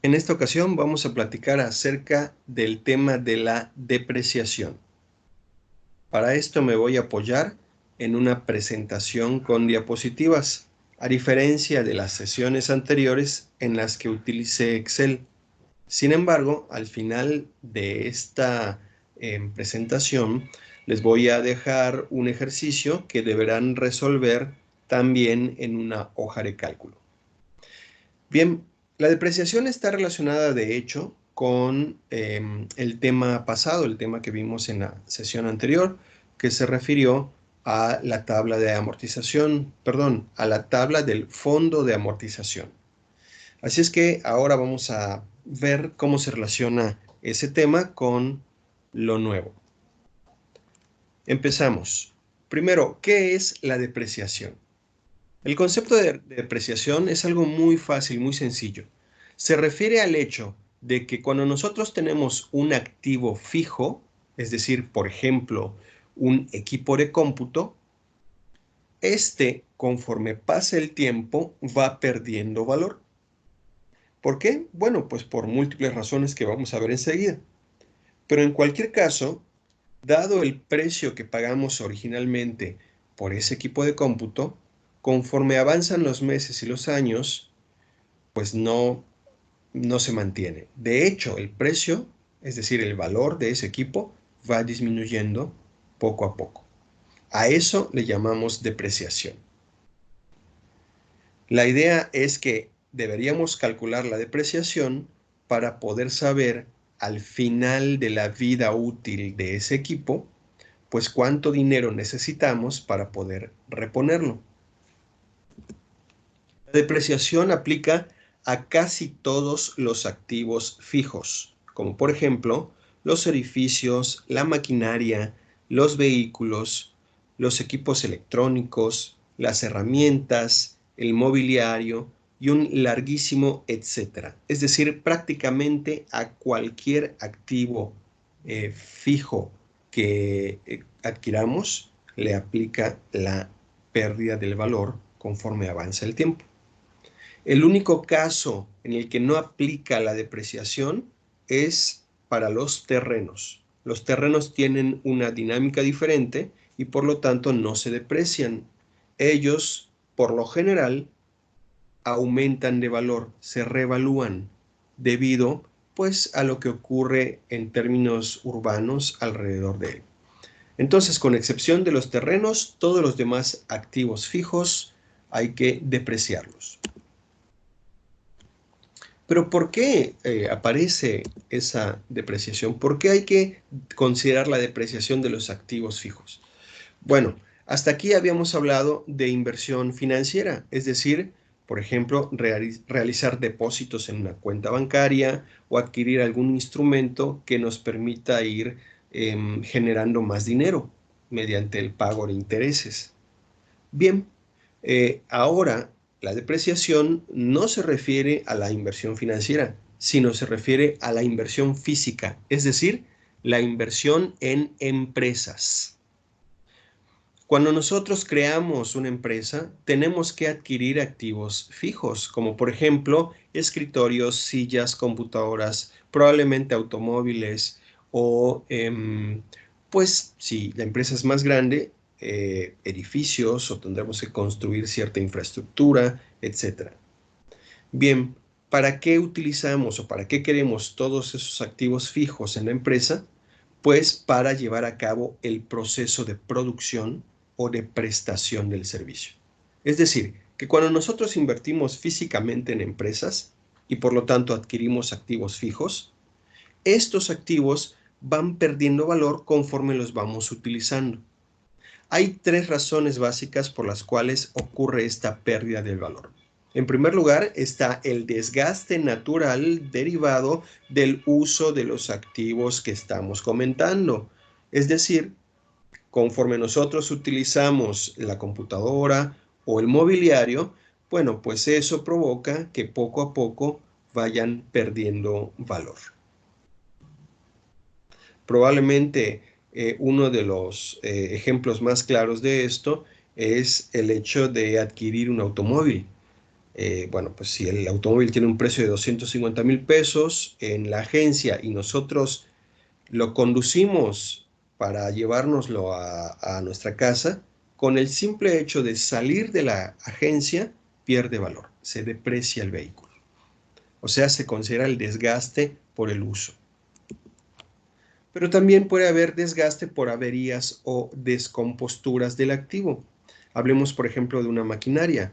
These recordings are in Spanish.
En esta ocasión vamos a platicar acerca del tema de la depreciación. Para esto me voy a apoyar en una presentación con diapositivas, a diferencia de las sesiones anteriores en las que utilicé Excel. Sin embargo, al final de esta presentación, les voy a dejar un ejercicio que deberán resolver también en una hoja de cálculo. Bien, la depreciación está relacionada de hecho con el tema pasado, el tema que vimos en la sesión anterior, que se refirió a la tabla de amortización, perdón, a la tabla del fondo de amortización. Así es que ahora vamos a ver cómo se relaciona ese tema con lo nuevo. Empezamos. Primero, ¿qué es la depreciación? El concepto de depreciación es algo muy fácil, muy sencillo. Se refiere al hecho de que cuando nosotros tenemos un activo fijo, es decir, por ejemplo, un equipo de cómputo, este, conforme pasa el tiempo, va perdiendo valor. ¿Por qué? Bueno, pues por múltiples razones que vamos a ver enseguida. Pero en cualquier caso, dado el precio que pagamos originalmente por ese equipo de cómputo, conforme avanzan los meses y los años, pues no se mantiene. De hecho, el precio, es decir, el valor de ese equipo, va disminuyendo poco a poco. A eso le llamamos depreciación. La idea es que deberíamos calcular la depreciación para poder saber al final de la vida útil de ese equipo, pues cuánto dinero necesitamos para poder reponerlo. La depreciación aplica a casi todos los activos fijos, como por ejemplo los edificios, la maquinaria, los vehículos, los equipos electrónicos, las herramientas, el mobiliario y un larguísimo etcétera. Es decir, prácticamente a cualquier activo fijo que adquiramos le aplica la pérdida del valor conforme avanza el tiempo. El único caso en el que no aplica la depreciación es para los terrenos. Los terrenos tienen una dinámica diferente y por lo tanto no se deprecian. Ellos, por lo general, aumentan de valor, se revalúan debido pues a lo que ocurre en términos urbanos alrededor de él. Entonces, con excepción de los terrenos, todos los demás activos fijos hay que depreciarlos. Pero ¿por qué aparece esa depreciación? ¿Por qué hay que considerar la depreciación de los activos fijos? Bueno, hasta aquí habíamos hablado de inversión financiera, es decir, por ejemplo, realizar depósitos en una cuenta bancaria o adquirir algún instrumento que nos permita ir generando más dinero mediante el pago de intereses. Bien, ahora la depreciación no se refiere a la inversión financiera, sino se refiere a la inversión física, es decir, la inversión en empresas. Cuando nosotros creamos una empresa, tenemos que adquirir activos fijos, como por ejemplo escritorios, sillas, computadoras, probablemente automóviles o, pues si la empresa es más grande, edificios o tendremos que construir cierta infraestructura, etc. Bien, ¿para qué utilizamos o para qué queremos todos esos activos fijos en la empresa? Pues para llevar a cabo el proceso de producción o de prestación del servicio. Es decir, que cuando nosotros invertimos físicamente en empresas y por lo tanto adquirimos activos fijos, estos activos van perdiendo valor conforme los vamos utilizando. Hay tres razones básicas por las cuales ocurre esta pérdida del valor. En primer lugar, está el desgaste natural derivado del uso de los activos que estamos comentando. Es decir, conforme nosotros utilizamos la computadora o el mobiliario, bueno, pues eso provoca que poco a poco vayan perdiendo valor. Probablemente uno de los ejemplos más claros de esto es el hecho de adquirir un automóvil. Bueno, pues si el automóvil tiene un precio de 250,000 pesos en la agencia y nosotros lo conducimos para llevárnoslo a nuestra casa, con el simple hecho de salir de la agencia, pierde valor, se deprecia el vehículo. O sea, se considera el desgaste por el uso. Pero también puede haber desgaste por averías o descomposturas del activo. Hablemos, por ejemplo, de una maquinaria.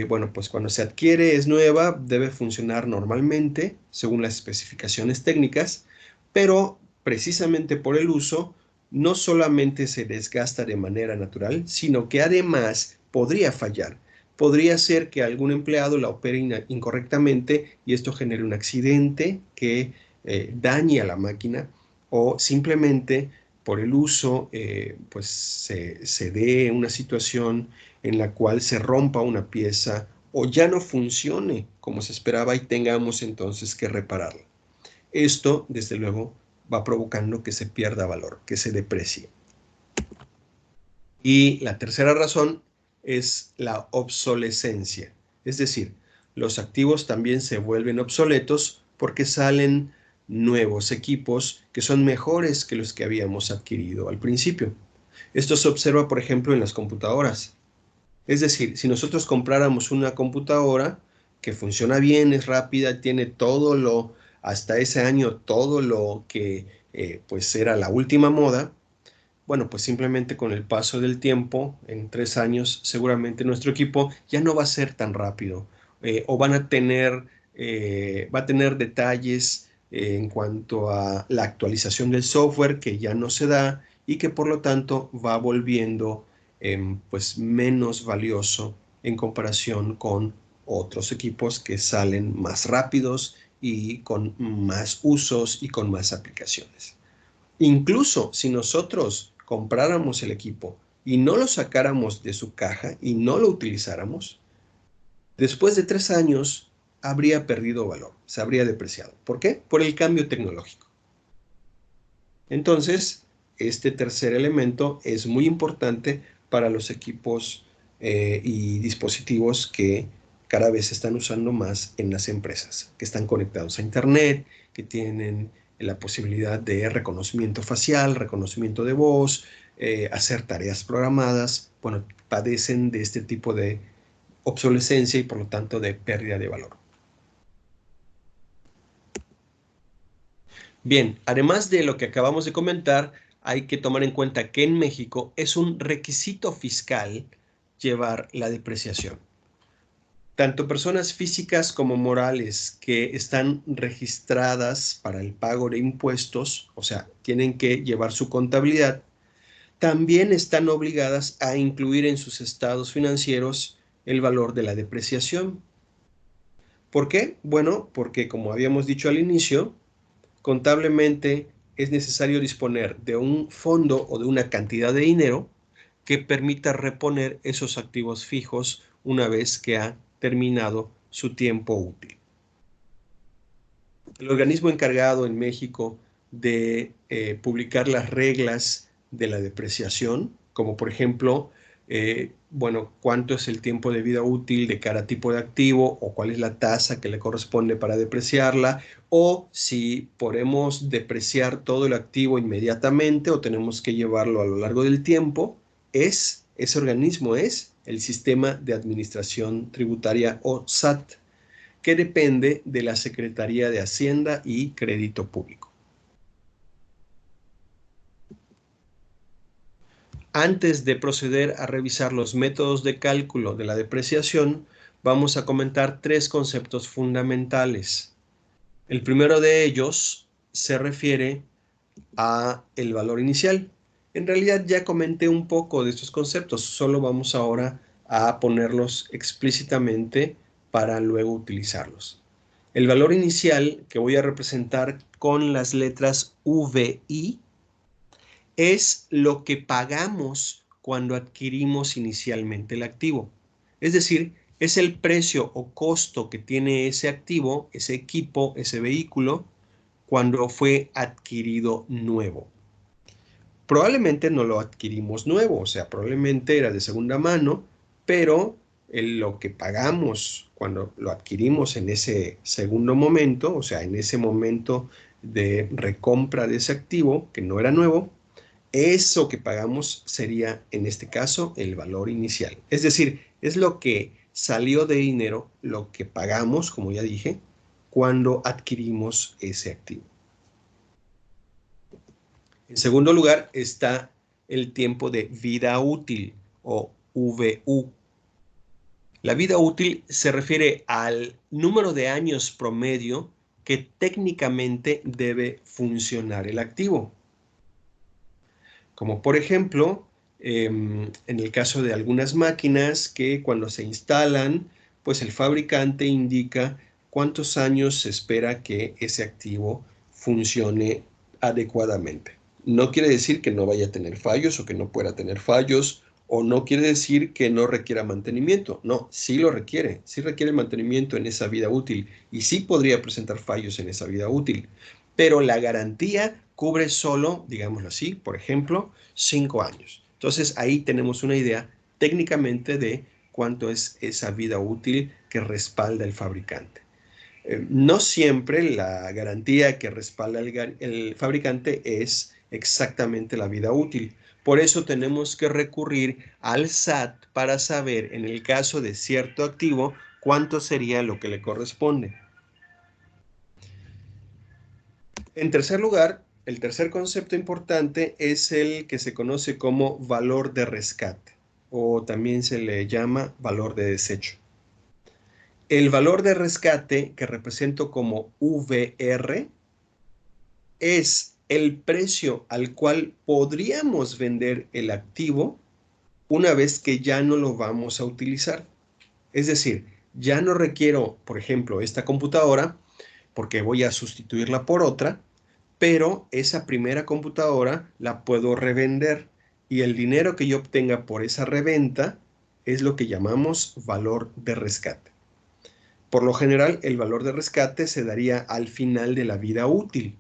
Bueno, pues cuando se adquiere es nueva, debe funcionar normalmente, según las especificaciones técnicas, pero precisamente por el uso, no solamente se desgasta de manera natural, sino que además podría fallar. Podría ser que algún empleado la opere incorrectamente y esto genere un accidente que dañe a la máquina o simplemente por el uso, pues se dé una situación en la cual se rompa una pieza o ya no funcione como se esperaba y tengamos entonces que repararla. Esto, desde luego, va provocando que se pierda valor, que se deprecie. Y la tercera razón es la obsolescencia. Es decir, los activos también se vuelven obsoletos porque salen nuevos equipos que son mejores que los que habíamos adquirido al principio. Esto se observa, por ejemplo, en las computadoras. Es decir, si nosotros compráramos una computadora que funciona bien, es rápida, tiene hasta ese año, todo lo que pues era la última moda, bueno, pues simplemente con el paso del tiempo, en 3 años, seguramente nuestro equipo ya no va a ser tan rápido o va a tener detalles en cuanto a la actualización del software que ya no se da y que por lo tanto va volviendo pues menos valioso en comparación con otros equipos que salen más rápidos y con más usos y con más aplicaciones. Incluso si nosotros compráramos el equipo y no lo sacáramos de su caja y no lo utilizáramos, después de 3 años habría perdido valor, se habría depreciado. ¿Por qué? Por el cambio tecnológico. Entonces, este tercer elemento es muy importante para los equipos y dispositivos que cada vez se están usando más en las empresas, que están conectados a Internet, que tienen la posibilidad de reconocimiento facial, reconocimiento de voz, hacer tareas programadas, bueno, padecen de este tipo de obsolescencia y por lo tanto de pérdida de valor. Bien, además de lo que acabamos de comentar, hay que tomar en cuenta que en México es un requisito fiscal llevar la depreciación. Tanto personas físicas como morales que están registradas para el pago de impuestos, o sea, tienen que llevar su contabilidad, también están obligadas a incluir en sus estados financieros el valor de la depreciación. ¿Por qué? Bueno, porque como habíamos dicho al inicio, contablemente es necesario disponer de un fondo o de una cantidad de dinero que permita reponer esos activos fijos una vez que ha terminado su tiempo útil. El organismo encargado en México de publicar las reglas de la depreciación, como por ejemplo, bueno, cuánto es el tiempo de vida útil de cada tipo de activo o cuál es la tasa que le corresponde para depreciarla o si podemos depreciar todo el activo inmediatamente o tenemos que llevarlo a lo largo del tiempo, ese organismo es el Sistema de Administración Tributaria o SAT, que depende de la Secretaría de Hacienda y Crédito Público. Antes de proceder a revisar los métodos de cálculo de la depreciación, vamos a comentar 3 conceptos fundamentales. El primero de ellos se refiere a el valor inicial. En realidad ya comenté un poco de estos conceptos, solo vamos ahora a ponerlos explícitamente para luego utilizarlos. El valor inicial que voy a representar con las letras VI es lo que pagamos cuando adquirimos inicialmente el activo. Es decir, es el precio o costo que tiene ese activo, ese equipo, ese vehículo, cuando fue adquirido nuevo. Probablemente no lo adquirimos nuevo, o sea, probablemente era de segunda mano, pero lo que pagamos cuando lo adquirimos en ese segundo momento, o sea, en ese momento de recompra de ese activo que no era nuevo, eso que pagamos sería, en este caso, el valor inicial. Es decir, es lo que salió de dinero, lo que pagamos, como ya dije, cuando adquirimos ese activo. En segundo lugar está el tiempo de vida útil o VU. La vida útil se refiere al número de años promedio que técnicamente debe funcionar el activo. Como por ejemplo, en el caso de algunas máquinas que cuando se instalan, pues el fabricante indica cuántos años se espera que ese activo funcione adecuadamente. No quiere decir que no vaya a tener fallos o que no pueda tener fallos, o no quiere decir que no requiera mantenimiento. No, sí lo requiere, sí requiere mantenimiento en esa vida útil y sí podría presentar fallos en esa vida útil, pero la garantía cubre solo, digámoslo así, por ejemplo, 5 años. Entonces ahí tenemos una idea técnicamente de cuánto es esa vida útil que respalda el fabricante. No siempre la garantía que respalda el fabricante es exactamente la vida útil. Por eso tenemos que recurrir al SAT para saber, en el caso de cierto activo, cuánto sería lo que le corresponde. En tercer lugar, el tercer concepto importante es el que se conoce como valor de rescate, o también se le llama valor de desecho. El valor de rescate, que represento como VR, es el precio al cual podríamos vender el activo una vez que ya no lo vamos a utilizar. Es decir, ya no requiero, por ejemplo, esta computadora porque voy a sustituirla por otra, pero esa primera computadora la puedo revender y el dinero que yo obtenga por esa reventa es lo que llamamos valor de rescate. Por lo general, el valor de rescate se daría al final de la vida útil,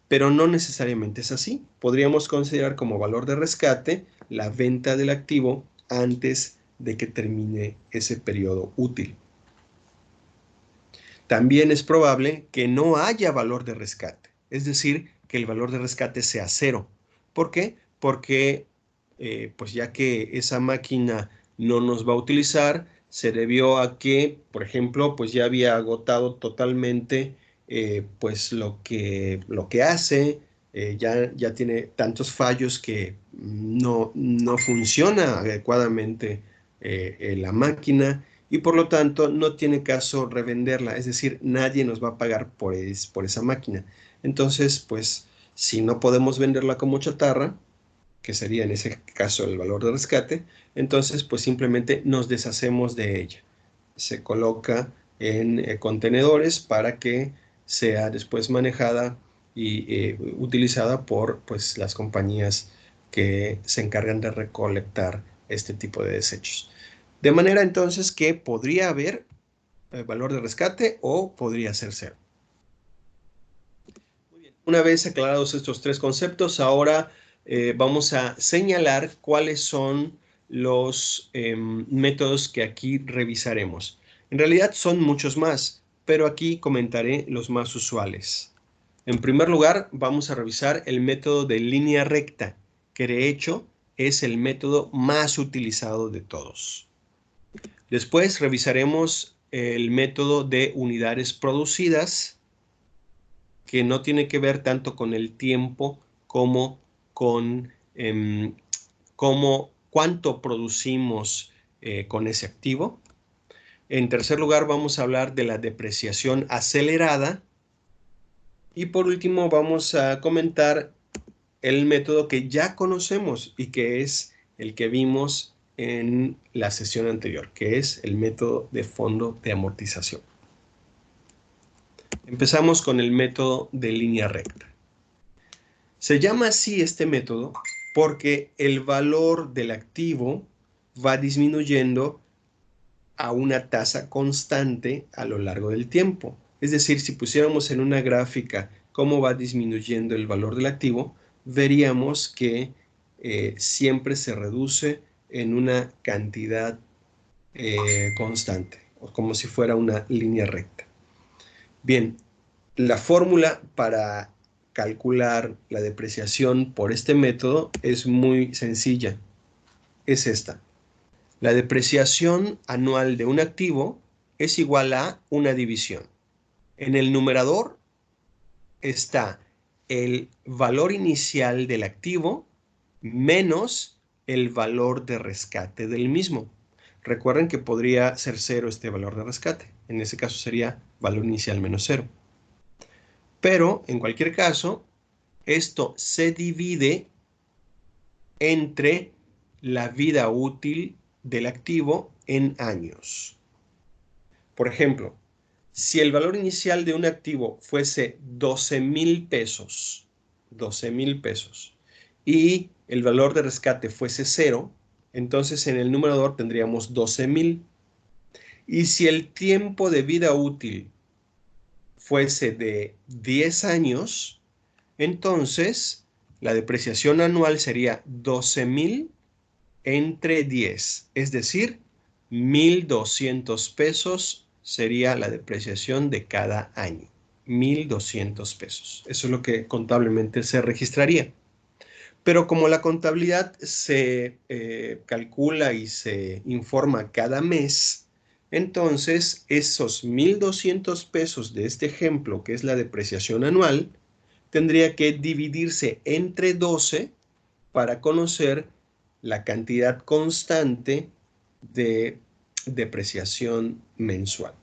pero no necesariamente es así. Podríamos considerar como valor de rescate la venta del activo antes de que termine ese periodo útil. También es probable que no haya valor de rescate, es decir, que el valor de rescate sea cero. ¿Por qué? Porque pues ya que esa máquina no nos va a utilizar, se debió a que, por ejemplo, pues ya había agotado totalmente pues lo que hace, ya tiene tantos fallos que no funciona adecuadamente la máquina y por lo tanto no tiene caso revenderla, es decir, nadie nos va a pagar por esa máquina. Entonces, pues, si no podemos venderla como chatarra, que sería en ese caso el valor de rescate, entonces, pues simplemente nos deshacemos de ella. Se coloca en contenedores para que sea después manejada y utilizada por pues, las compañías que se encargan de recolectar este tipo de desechos. De manera entonces que podría haber valor de rescate o podría ser cero. Muy bien. Una vez aclarados estos tres conceptos, ahora vamos a señalar cuáles son los métodos que aquí revisaremos. En realidad son muchos más, pero aquí comentaré los más usuales. En primer lugar, vamos a revisar el método de línea recta, que de hecho es el método más utilizado de todos. Después revisaremos el método de unidades producidas, que no tiene que ver tanto con el tiempo como con cuánto producimos con ese activo. En tercer lugar, vamos a hablar de la depreciación acelerada. Y por último, vamos a comentar el método que ya conocemos y que es el que vimos en la sesión anterior, que es el método de fondo de amortización. Empezamos con el método de línea recta. Se llama así este método porque el valor del activo va disminuyendo a una tasa constante a lo largo del tiempo. Es decir, si pusiéramos en una gráfica cómo va disminuyendo el valor del activo, veríamos que siempre se reduce en una cantidad constante, o como si fuera una línea recta. Bien, la fórmula para calcular la depreciación por este método es muy sencilla. Es esta. La depreciación anual de un activo es igual a una división. En el numerador está el valor inicial del activo menos el valor de rescate del mismo. Recuerden que podría ser cero este valor de rescate. En ese caso sería valor inicial menos cero. Pero, en cualquier caso, esto se divide entre la vida útil del activo en años. Por ejemplo, si el valor inicial de un activo fuese 12,000 pesos, 12,000 pesos, y el valor de rescate fuese cero, entonces en el numerador tendríamos 12,000. Y si el tiempo de vida útil fuese de 10 años, entonces la depreciación anual sería 12,000 entre 10, es decir, 1,200 pesos sería la depreciación de cada año. 1,200 pesos. Eso es lo que contablemente se registraría. Pero como la contabilidad se calcula y se informa cada mes, entonces esos 1,200 pesos de este ejemplo, que es la depreciación anual, tendría que dividirse entre 12 para conocer la cantidad constante de depreciación mensual.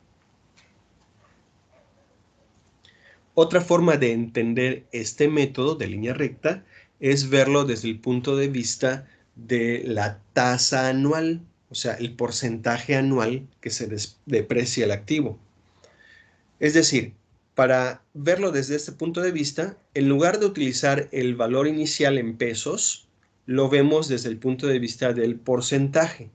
Otra forma de entender este método de línea recta es verlo desde el punto de vista de la tasa anual, o sea, el porcentaje anual que se deprecia el activo. Es decir, para verlo desde este punto de vista, en lugar de utilizar el valor inicial en pesos, lo vemos desde el punto de vista del porcentaje.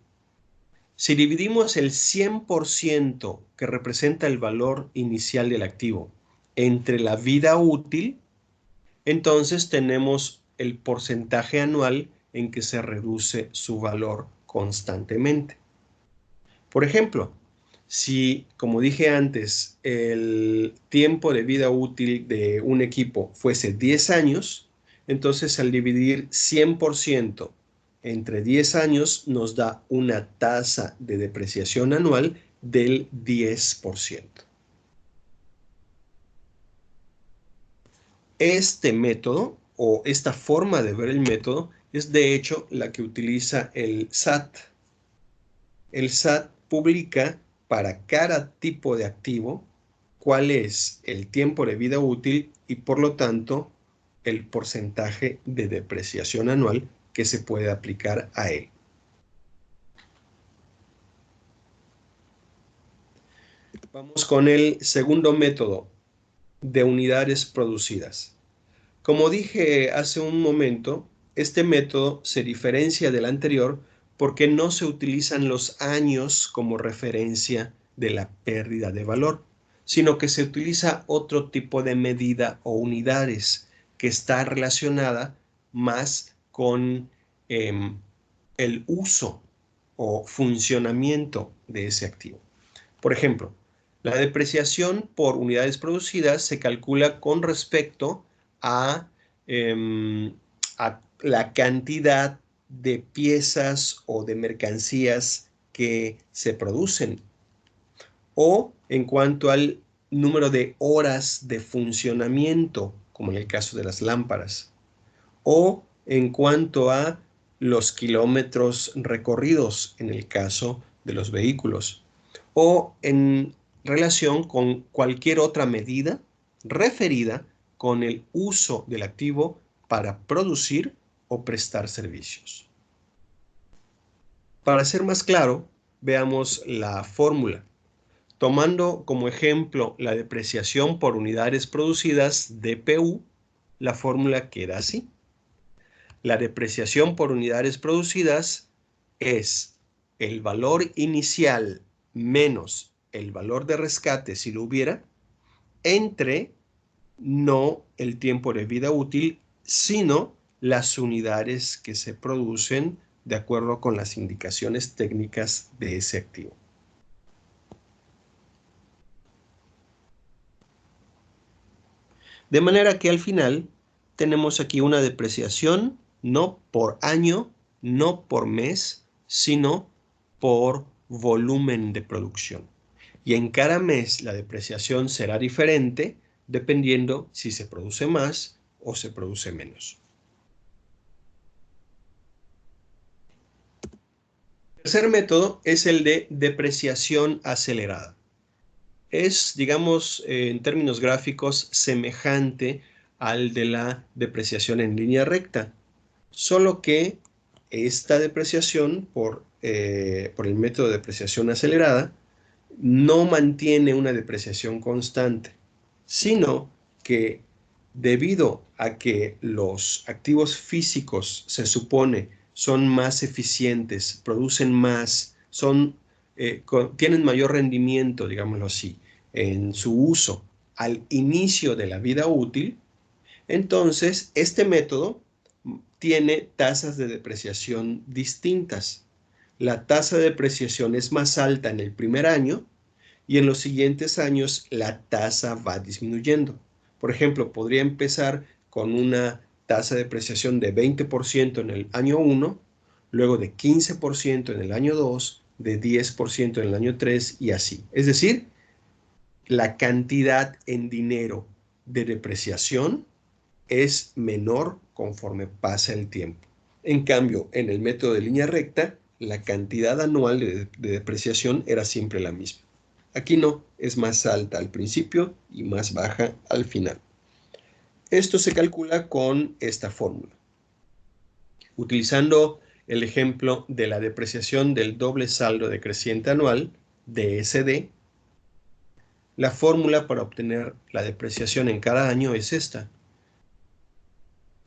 Si dividimos el 100% que representa el valor inicial del activo entre la vida útil, entonces tenemos el porcentaje anual en que se reduce su valor constantemente. Por ejemplo, si, como dije antes, el tiempo de vida útil de un equipo fuese 10 años, entonces al dividir 100% entre 10 años nos da una tasa de depreciación anual del 10%. Este método o esta forma de ver el método es de hecho la que utiliza el SAT. El SAT publica para cada tipo de activo cuál es el tiempo de vida útil y por lo tanto el porcentaje de depreciación anual que se puede aplicar a él. Vamos con el segundo método de unidades producidas. Como dije hace un momento, este método se diferencia del anterior porque no se utilizan los años como referencia de la pérdida de valor, sino que se utiliza otro tipo de medida o unidades que está relacionada más con el uso o funcionamiento de ese activo. Por ejemplo, la depreciación por unidades producidas se calcula con respecto a, a la cantidad de piezas o de mercancías que se producen, o en cuanto al número de horas de funcionamiento, como en el caso de las lámparas, o en cuanto a los kilómetros recorridos en el caso de los vehículos, o en relación con cualquier otra medida referida con el uso del activo para producir o prestar servicios. Para ser más claro, veamos la fórmula. Tomando como ejemplo la depreciación por unidades producidas, DPU, la fórmula queda así. La depreciación por unidades producidas es el valor inicial menos el valor de rescate, si lo hubiera, entre no el tiempo de vida útil, sino las unidades que se producen de acuerdo con las indicaciones técnicas de ese activo. De manera que al final tenemos aquí una depreciación no por año, no por mes, sino por volumen de producción. Y en cada mes la depreciación será diferente dependiendo si se produce más o se produce menos. El tercer método es el de depreciación acelerada. Es, digamos, en términos gráficos, semejante al de la depreciación en línea recta, solo que esta depreciación por el método de depreciación acelerada no mantiene una depreciación constante, sino que debido a que los activos físicos se supone son más eficientes, producen más, tienen mayor rendimiento, digámoslo así, en su uso al inicio de la vida útil, entonces este método tiene tasas de depreciación distintas. La tasa de depreciación es más alta en el primer año y en los siguientes años la tasa va disminuyendo. Por ejemplo, podría empezar con una tasa de depreciación de 20% en el año 1, luego de 15% en el año 2, de 10% en el año 3 y así. Es decir, la cantidad en dinero de depreciación es menor conforme pasa el tiempo. En cambio, en el método de línea recta, la cantidad anual de depreciación era siempre la misma. Aquí no, es más alta al principio y más baja al final. Esto se calcula con esta fórmula. Utilizando el ejemplo de la depreciación del doble saldo decreciente anual, DSD, la fórmula para obtener la depreciación en cada año es esta.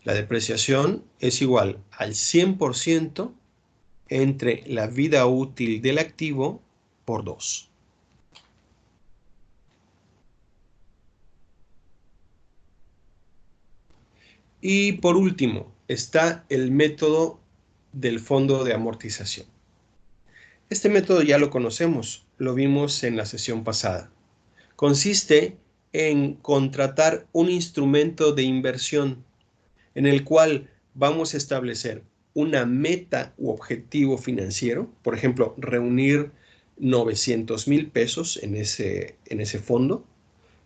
La depreciación es igual al 100% entre la vida útil del activo por 2. Y por último, está el método del fondo de amortización. Este método ya lo conocemos, lo vimos en la sesión pasada. Consiste en contratar un instrumento de inversión en el cual vamos a establecer una meta u objetivo financiero, por ejemplo, reunir 900,000 pesos en ese fondo,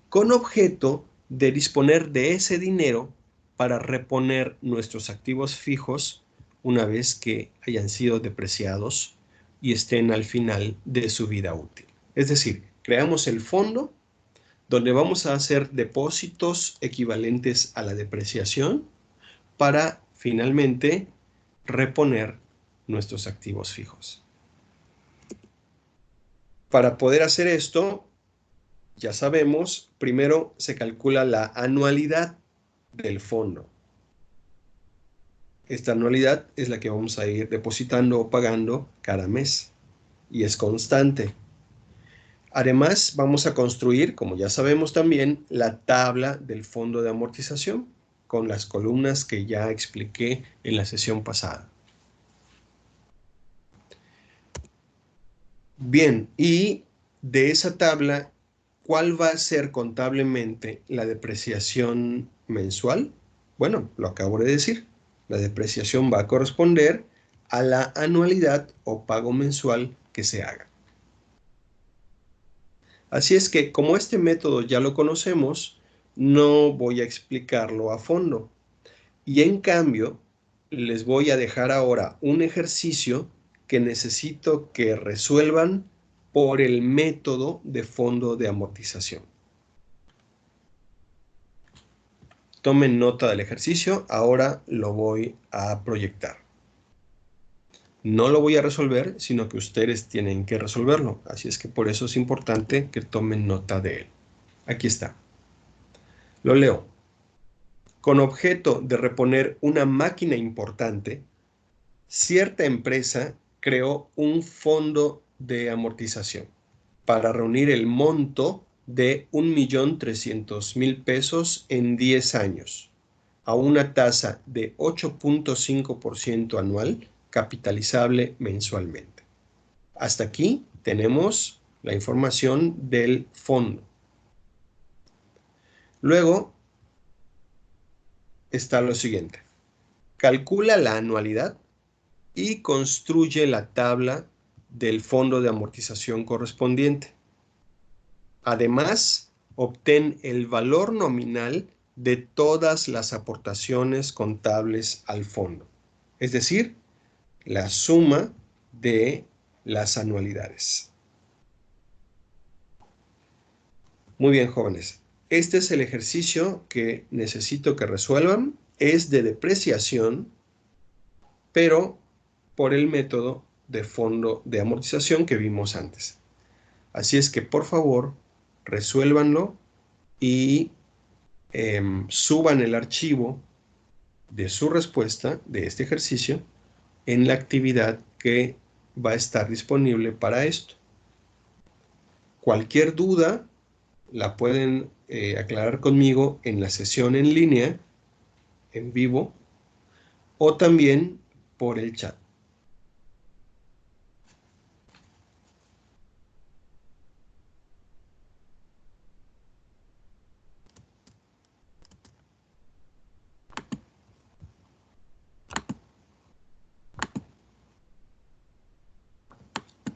con objeto de disponer de ese dinero para reponer nuestros activos fijos una vez que hayan sido depreciados y estén al final de su vida útil. Es decir, creamos el fondo donde vamos a hacer depósitos equivalentes a la depreciación para finalmente reponer nuestros activos fijos. Para poder hacer esto, ya sabemos, primero se calcula la anualidad del fondo. Esta anualidad es la que vamos a ir depositando o pagando cada mes y es constante. Además, vamos a construir, como ya sabemos también, la tabla del fondo de amortización con las columnas que ya expliqué en la sesión pasada. Bien, y de esa tabla, ¿cuál va a ser contablemente la depreciación mensual? Bueno, lo acabo de decir. La depreciación va a corresponder a la anualidad o pago mensual que se haga. Así es que, como este método ya lo conocemos, no voy a explicarlo a fondo. Y en cambio, les voy a dejar ahora un ejercicio que necesito que resuelvan por el método de fondo de amortización. Tomen nota del ejercicio, ahora lo voy a proyectar. No lo voy a resolver, sino que ustedes tienen que resolverlo. Así es que por eso es importante que tomen nota de él. Aquí está. Lo leo. Con objeto de reponer una máquina importante, cierta empresa creó un fondo de amortización para reunir el monto de 1,300,000 pesos en 10 años a una tasa de 8.5% anual capitalizable mensualmente. Hasta aquí tenemos la información del fondo. Luego está lo siguiente. Calcula la anualidad y construye la tabla del fondo de amortización correspondiente. Además, obtén el valor nominal de todas las aportaciones contables al fondo, es decir, la suma de las anualidades. Muy bien, jóvenes. Este es el ejercicio que necesito que resuelvan. Es de depreciación, pero por el método de fondo de amortización que vimos antes. Así es que, por favor, resuélvanlo y suban el archivo de su respuesta de este ejercicio en la actividad que va a estar disponible para esto. Cualquier duda la pueden aclarar conmigo en la sesión en línea, en vivo, o también por el chat.